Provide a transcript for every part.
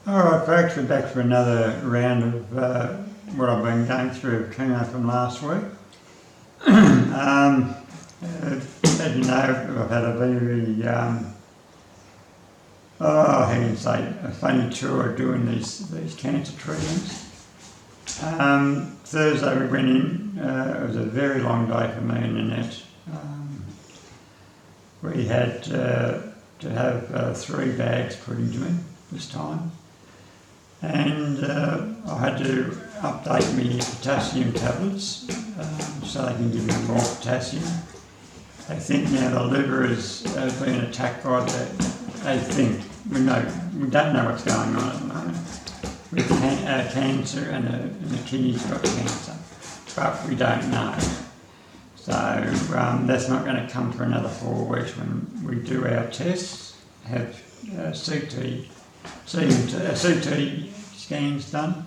Alright folks, we're back for another round of what I've been going through chemo from last week. As you know, I've had a very, how can you say, a funny tour doing these cancer treatments. Thursday we went in, it was a very long day for me and Annette. We had to have 3 bags put into me this time. And I had to update my potassium tablets so they can give me more potassium. They think now the liver has been attacked by that. They think. We don't know what's going on at the moment. With cancer and the kidney's got cancer, but we don't know. So that's not going to come for another 4 weeks when we do our tests, have CT scans done.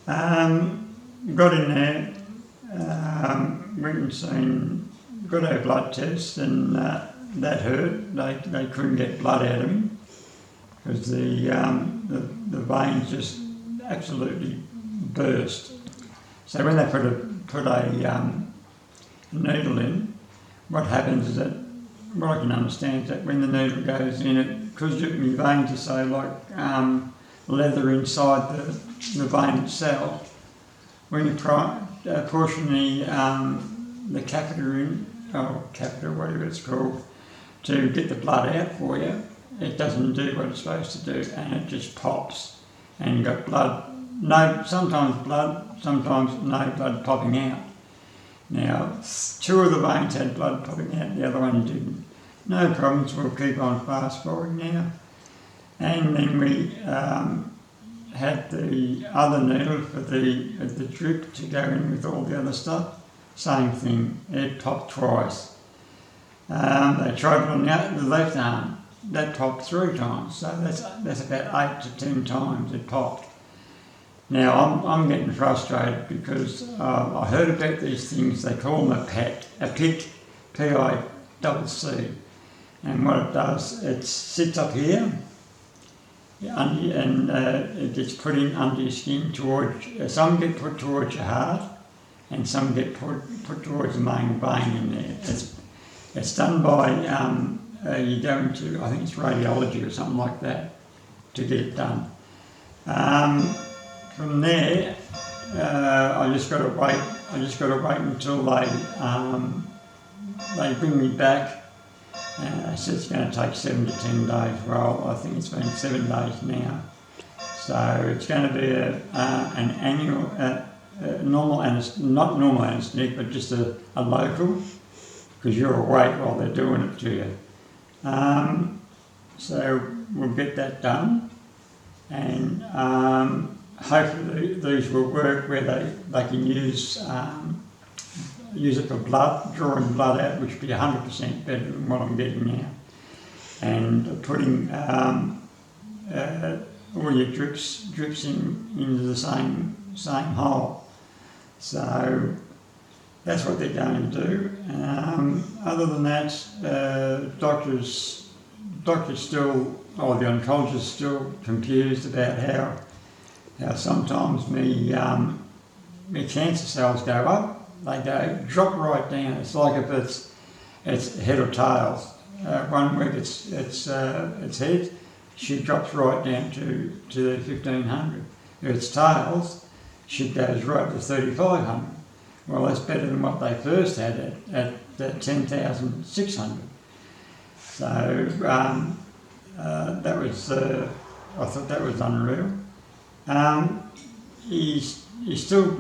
Got in there, went and seen, got our blood tests, and that hurt. They couldn't get blood out of me because the veins just absolutely burst. So when they put a needle in, what happens is that, what I can understand is that when the needle goes in, because my veins are so like leather inside the vein itself, when you portion the catheter in, or catheter, whatever it's called, to get the blood out for you, it doesn't do what it's supposed to do, and it just pops, and you've got blood, sometimes blood, sometimes no blood popping out. Now, 2 of the veins had blood popping out, the other one didn't. No problems, we'll keep on fast forward now. And then we had the other needle for the drip to go in with all the other stuff. Same thing, it popped twice. They tried it on the left arm, that popped 3 times, so that's about 8 to 10 times it popped. Now I'm getting frustrated because I heard about these things. They call them a PICC, P-I-C-C, and what it does, it sits up here, and it gets put in under your skin towards. Some get put towards your heart, and some get put towards the main vein in there. It's done by you go into, I think it's radiology or something like that, to get it done. From there, I just got to wait until they bring me back. They said it's going to take 7 to 10 days. Well, I think it's been 7 days now. So it's going to be an annual, not normal anaesthetic, but just a local, because you're awake while they're doing it to you. So we'll get that done, and hopefully these will work where they can use it for blood, drawing blood out, which would be 100% better than what I'm getting now. And putting all your drips into the same hole. So that's what they're going to do. Other than that, doctors still, or the oncologist still confused about how sometimes me cancer cells go up, they drop right down. It's like if it's head or tails. One week it's head, she drops right down to the 1500. If it's tails, she goes right to 3500. Well, that's better than what they first had at 10,600. So that was, I thought that was unreal. He's still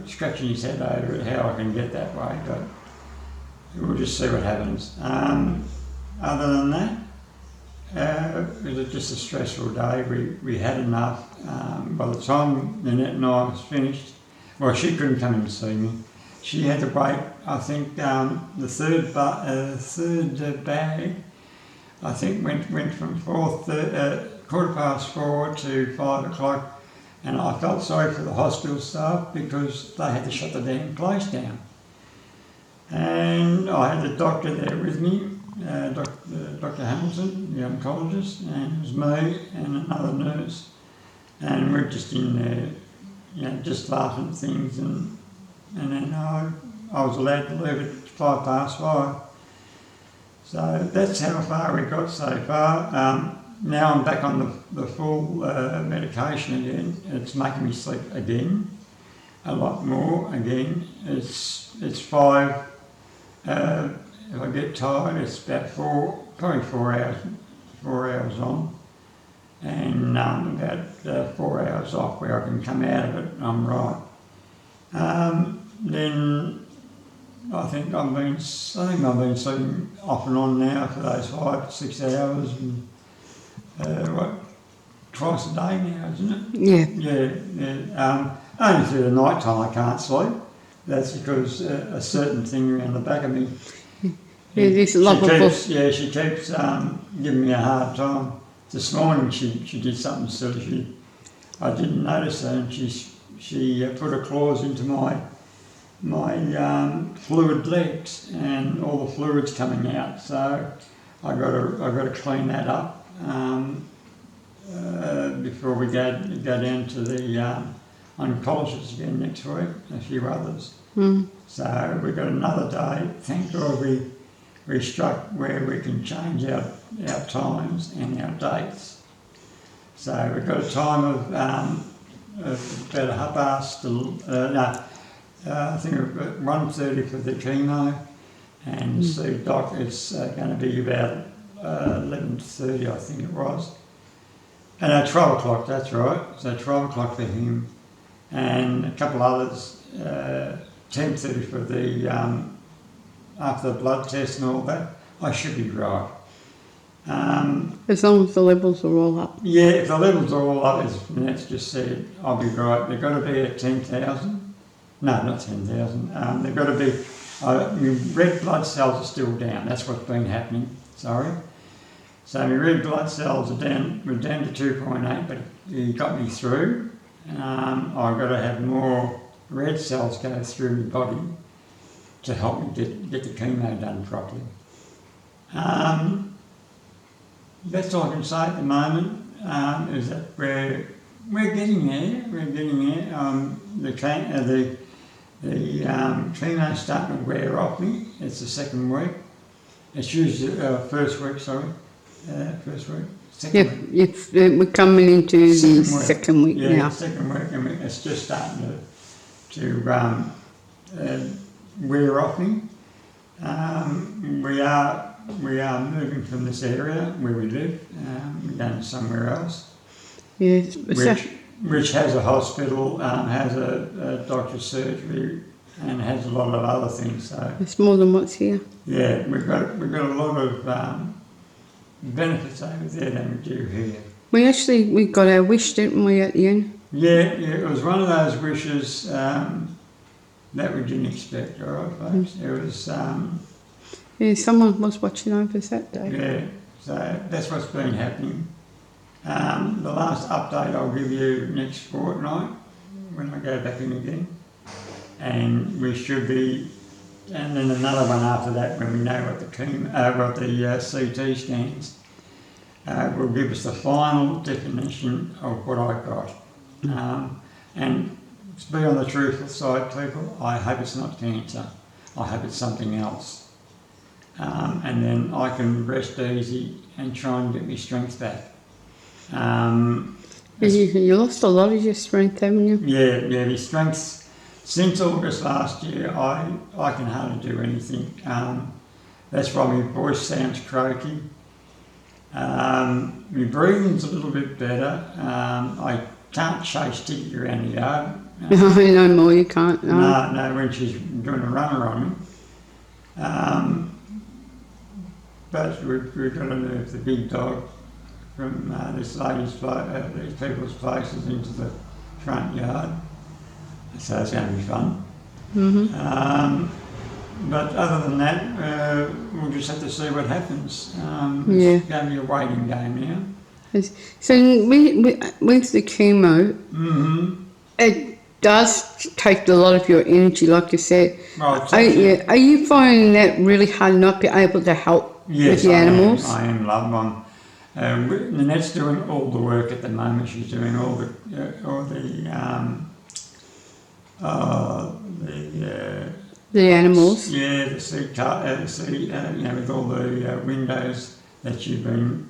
scratching his head over it, how I can get that way, but we'll just see what happens. Other than that, it was just a stressful day. We had enough. By the time Annette and I was finished, well, she couldn't come in to see me. She had to wait, I think, the third bag, I think went from 4:15 to 5 o'clock, and I felt sorry for the hospital staff because they had to shut the damn place down. And I had the doctor there with me, Dr. Dr. Hamilton, the oncologist, and it was me and another nurse. And we're just in there, just laughing at things. And then I was allowed to leave at 5:05. So that's how far we got so far. Now I'm back on the full medication again. It's making me sleep again, a lot more again. It's 5. If I get tired, it's about 4 hours, 4 hours on, and about 4 hours off where I can come out of it. I'm right. Then I think I've been sleeping off and on now for those 5 to 6 hours, and twice a day now, isn't it? Yeah. Only through the night time I can't sleep. That's because a certain thing around the back of me. She keeps giving me a hard time. This morning she did something silly. I didn't notice her, and she put her claws into my fluid legs, and all the fluid's coming out. So I got to clean that up before we go down to the oncologist again next week, and a few others. So we've got another day. Thank God we struck where we can change our times and our dates. So we've got a time of about 1:30 to I think at 1:30 for the chemo, and see doc. It's going to be about 11:30, I think it was. And 12 o'clock. That's right. So 12 o'clock for him, and a couple others. 10:30 for the after the blood test and all that. I should be right. As long as the levels are all up. Yeah, if the levels are all up, as Nanette just said, I'll be right. They've got to be at 10,000. No, not 10,000. They've got to be. My red blood cells are still down. That's what's been happening. Sorry. So my red blood cells are down. We're down to 2.8, but he got me through. I've got to have more red cells go through my body to help me get the chemo done properly. That's all I can say at the moment, is that we're getting there. We're getting there. The chemo's starting to wear off me. It's the second week. It's usually first week. Second week. We're coming into the second week now. Yeah, second week, and it's just starting to wear off me. We are moving from this area where we live. We're going somewhere else. Yes, which has a hospital, has a doctor's surgery, and has a lot of other things. So it's more than what's here. Yeah, we've got a lot of benefits over there than we do here. We got our wish, didn't we, at the end? Yeah, it was one of those wishes that we didn't expect, all right, folks. It was... someone was watching over us that day. Yeah, so that's what's been happening. The last update I'll give you next fortnight when I go back in again. And we should be... And then another one after that when we know what the CT scans will give us the final definition of what I got. And to be on the truthful side, people, I hope it's not cancer. I hope it's something else. And then I can rest easy and try and get my strength back. You lost a lot of your strength, haven't you? Yeah, my strength... Since August last year, I can hardly do anything. That's why my voice sounds croaky. My breathing's a little bit better. I can't chase Tiki around the yard. No more, you can't. No, when she's doing a runner on me. But we've got to move the big dog from these people's places into the front yard. So it's going to be fun. But other than that, we'll just have to see what happens. It's going to be a waiting game now. So with the chemo, it does take a lot of your energy, like you said. Well, are you finding that really hard not be able to help Yes, with the animals? I am love one. Nanette's doing all the work at the moment. She's doing all the The animals? yeah, the seat, with all the windows that you've been,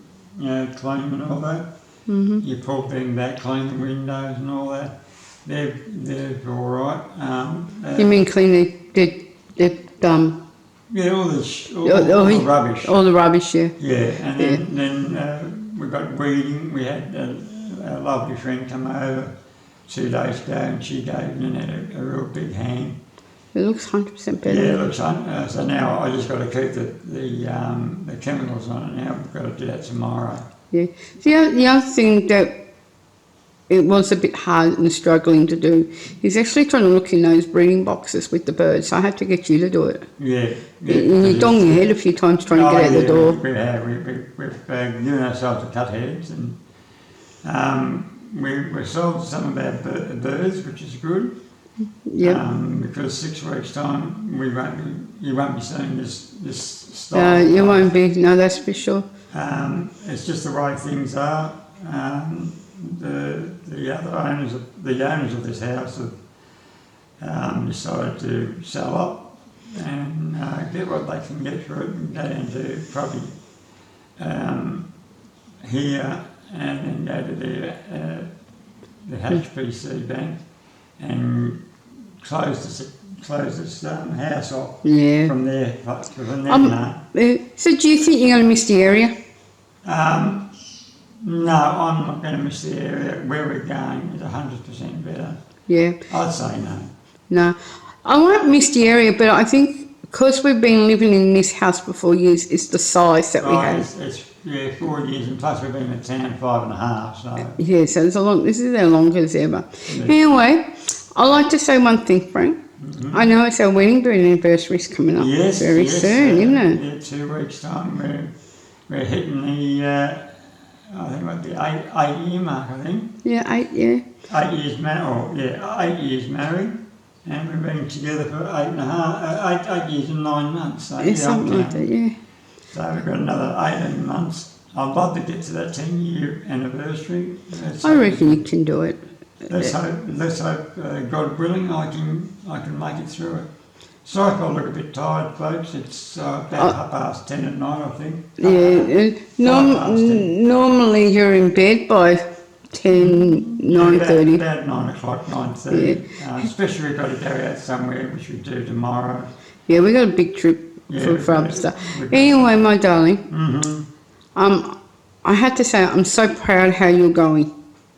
cleaning and all that. Mm-hmm. You pull them back, clean the windows and all that. They're all right. You mean clean the Yeah, all the rubbish. all the rubbish, yeah. Yeah, and then we got weeding. We had a lovely friend come over 2 days ago, and she gave Nanette a real big hand. It looks 100% better. Yeah, it looks so now I just got to keep the chemicals on it now. We've got to do that tomorrow. Yeah. The other thing that it was a bit hard and struggling to do is actually trying to look in those breeding boxes with the birds. I had to get you to do it. Yeah. And you dong your head a few times trying to get out the door. We've given ourselves a cut heads, and we sold some of our birds, which is good. Yeah. Because 6 weeks' time you won't be seeing this style. You won't be. No, that's for sure. It's just the way things are. The owners of this house have decided to sell up and get what they can get for it, and go down to probably here and then go to the HPC bank and close this house off. Yeah. From there. So do you think you're going to miss the area? No, I'm not going to miss the area. Where we're going is 100% better. Yeah. I'd say no. No. I won't miss the area, but I think because we've been living in this house for 4 years, it's the size that we have. It's 4 years, and plus we've been in town 5.5, so... Yeah, so this is our longest ever. Yeah. Anyway, I'd like to say one thing, Frank. Mm-hmm. I know it's our wedding anniversary's coming up very soon, isn't it? Yeah, 2 weeks' time we're hitting the, I think the 8-year mark, I think. Yeah, 8, yeah. 8 years married, 8 years married, and we've been together for 8 years and 9 months. So Yeah, something like that, yeah. So we've got another 18 months. I'd love to get to that 10-year anniversary. I reckon you can do it. Let's hope, God willing, I can make it through it. Sorry if I look a bit tired, folks. It's about 10:30 at night, I think. Yeah, normally you're in bed by 10, 9:30. About 9 o'clock, 9:30. Yeah. Especially we've got to go out somewhere, which we do tomorrow. Yeah, we got a big trip for stuff. Anyway, my darling, I had to say I'm so proud how you're going.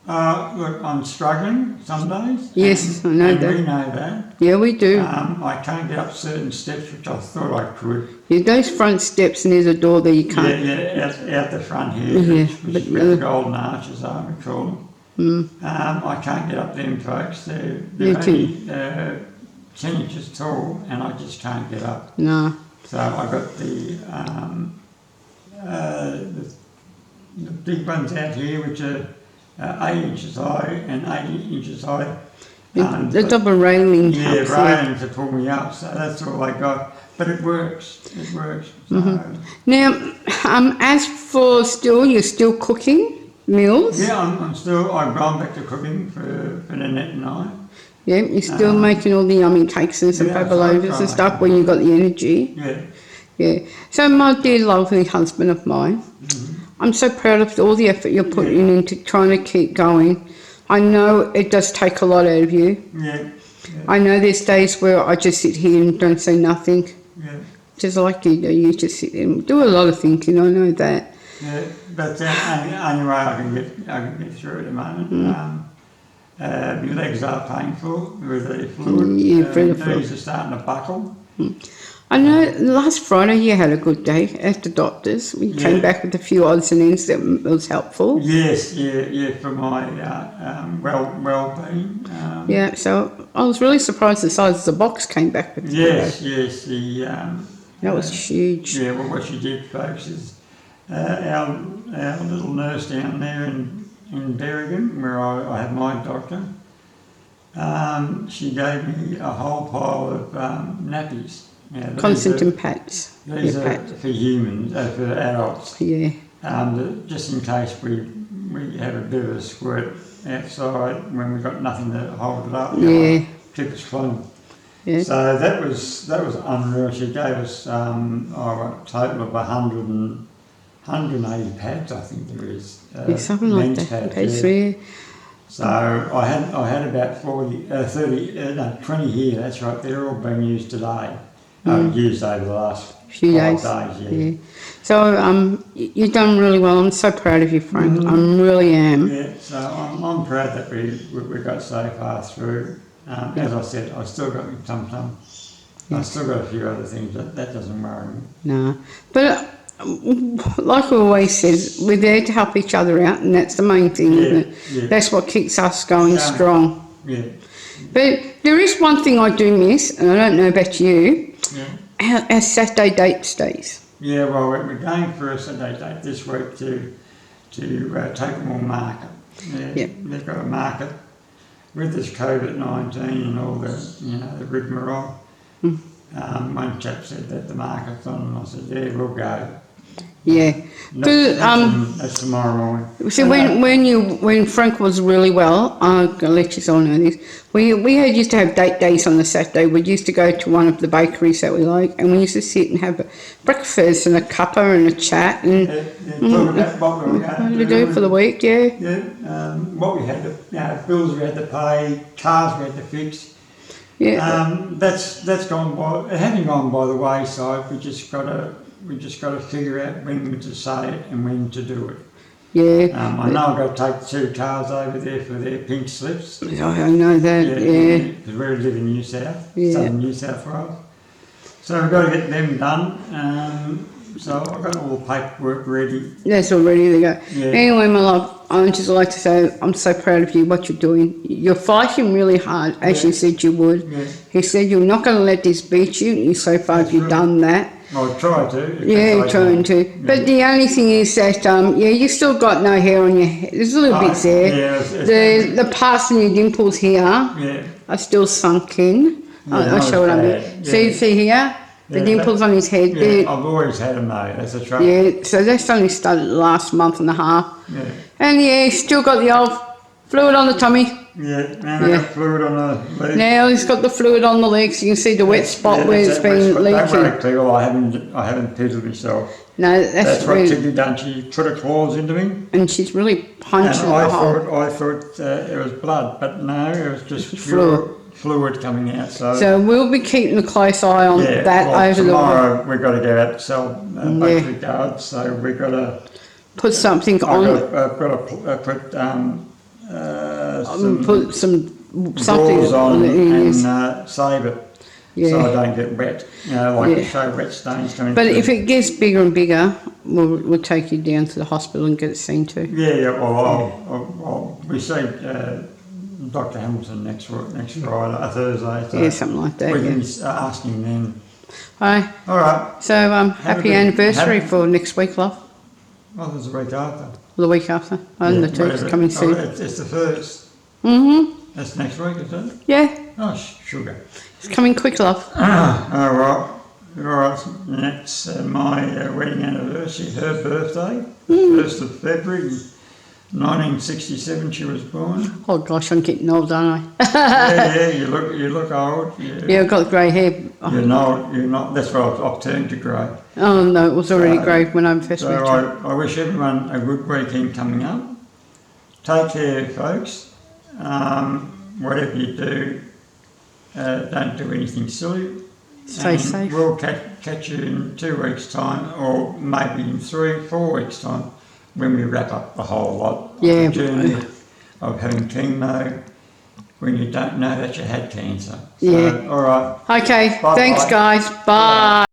Look, I'm struggling some days. Yes, I know that. We know that. Yeah, we do. I can't get up certain steps, which I thought I could. Yeah, those front steps and there's a door there you can't. Yeah, out the front here, which the golden arches are, we call them. I can't get up them, folks. They're only 10 inches tall, and I just can't get up. No. So I got the big ones out here, which are 8 inches high and 8 inches high. The double railing. Yeah, railing to pull me up, so that's all I got. But it works. It works. So. Now, as for you're still cooking meals? Yeah, I've gone back to cooking for Nanette and I. Yeah, you're still making all the yummy cakes and some pavlovas and stuff when you got the energy. Yeah. Yeah. So my dear lovely husband of mine, I'm so proud of all the effort you're putting into trying to keep going. I know it does take a lot out of you. Yeah. I know there's days where I just sit here and don't say nothing. Yeah. Just like you do, you just sit there and do a lot of thinking, I know that. Yeah, but only way I can get through at the moment. My legs are painful with the fluid. Yeah, for the fluid. Knees are starting to buckle. I know last Friday you had a good day at the doctor's. We came back with a few odds and ends that was helpful. Yes, for my well-being. Yeah, so I was really surprised the size of the box came back with today. Yes, That was huge. Yeah, well, what she did, folks, is our little nurse down there in Berrigan, where I have my doctor, she gave me a whole pile of nappies. Yeah, constant in pats. These Yeah, are pats. for humans, for adults. Yeah, Just in case we have a bit of a squirt outside when we've got nothing to hold it up. Yeah. Keep us clean. yeah. So that was unreal. She gave us a total of 180 pads, I think there is. Yeah, something like men's that. pads, Pads, yeah. yeah. So I had about 20 here. That's right. They're all being used today. Used over the last Few 5 days. days. Yeah. So you've done really well. I'm so proud of you, Frank. I really am. Yeah, so I'm proud that we got so far through. As I said, I still got my tum-tum. I still got a few other things, but that doesn't worry me. No, but like we always said, we're there to help each other out, and that's the main thing, isn't it? Yeah. That's what keeps us going Yeah. strong. Yeah, But there is one thing I do miss, and I don't know about you, yeah. our Saturday date days. Yeah, well, we're going for a Saturday date this week to take them all market. Yeah, Yeah. They've got a market with this COVID-19 and all the the rigmarole. One chap said that the market's on, and I said, yeah, we'll go. Yeah. That's tomorrow morning. So when Frank was really well, I'm gonna let you all know this. We used to have date days on the Saturday. We used to go to one of the bakeries that we like, and we used to sit and have a breakfast and a cuppa and a chat and Talk about what we were what going to do for the week. Yeah. Yeah, what we had to, bills we had to pay, cars we had to fix. Yeah. That's gone by. It hasn't gone by the wayside. We just got to figure out when to say it and when to do it. Yeah. I know I've got to take 2 cars over there for their pink slips. I know that. Yeah. Because we live in New South, Yeah. southern New South Wales. So we've got to get them done. So I've got all the paperwork ready. That's all ready to go. Yeah. Anyway, my love, I would just like to say I'm so proud of you, what you're doing. You're fighting really hard, as you said you would. Yeah. He said you're not going to let this beat you, and so far That's you've right. done that. I'll try to. Yeah, trying to. Yeah. But the only thing is that, you still got no hair on your head. There's a little bits there. Yeah, it's The parts in your dimples here yeah. are still sunk in. Yeah, I'll not show what I mean. bad. Yeah. See here? The Yeah, dimples on his head. Yeah, I've always had them though. That's a trouble. Yeah, so that's only started last month and a half. Yeah. And he's still got the old fluid on the tummy. Yeah. Now Yeah. I've got fluid on the leg. Now he's got the fluid on the legs. You can see the wet spot where it's been Don't worry, leaking. Cleo, I haven't piddled myself. No, That's what really, Tiggy done. She put her claws into me, and she's really and punching the hole. I thought it was blood, but no, it was just It's pure fluid coming out. So we'll be keeping a close eye on yeah, that well, over tomorrow we've got to go out and sell bakery Yeah. cards, so we've got to. put something I've on. got to put some Put something gauze on it and is. save it so Yeah. I don't get wet. Like Yeah. show wet stains coming But through. if it gets bigger and bigger, we'll take you down to the hospital and get it seen to. Yeah, well, we see Dr. Hamilton next Friday, Thursday. So Yeah, something like that. we Yeah. can ask him then. Aye. All right. So happy good- anniversary happy- for next week, love. Well, there's a week after. The week after. And the whatever. teacher's coming soon. It's the first. That's That's next week, is it? Yeah, Oh, sugar. it's coming quick, love. All right. All right. That's my wedding anniversary. Her birthday, the 1st of February, 1967. She was born. Oh gosh, I'm getting old, aren't I? Yeah. You look old. Yeah, I've got grey hair. Oh, You're not. That's why I've turned to grey. oh no, it was already So- grey when I first So met you. I wish everyone a good weekend coming up. Take care, folks. Whatever you do, don't do anything silly. Stay And safe. We'll catch you in 2 weeks' time, or maybe in 3-4 weeks' time, when we wrap up the whole lot of Yeah. the journey of having chemo when you don't know that you had cancer. So, Yeah. all right. Okay, Bye-bye. thanks guys. Bye.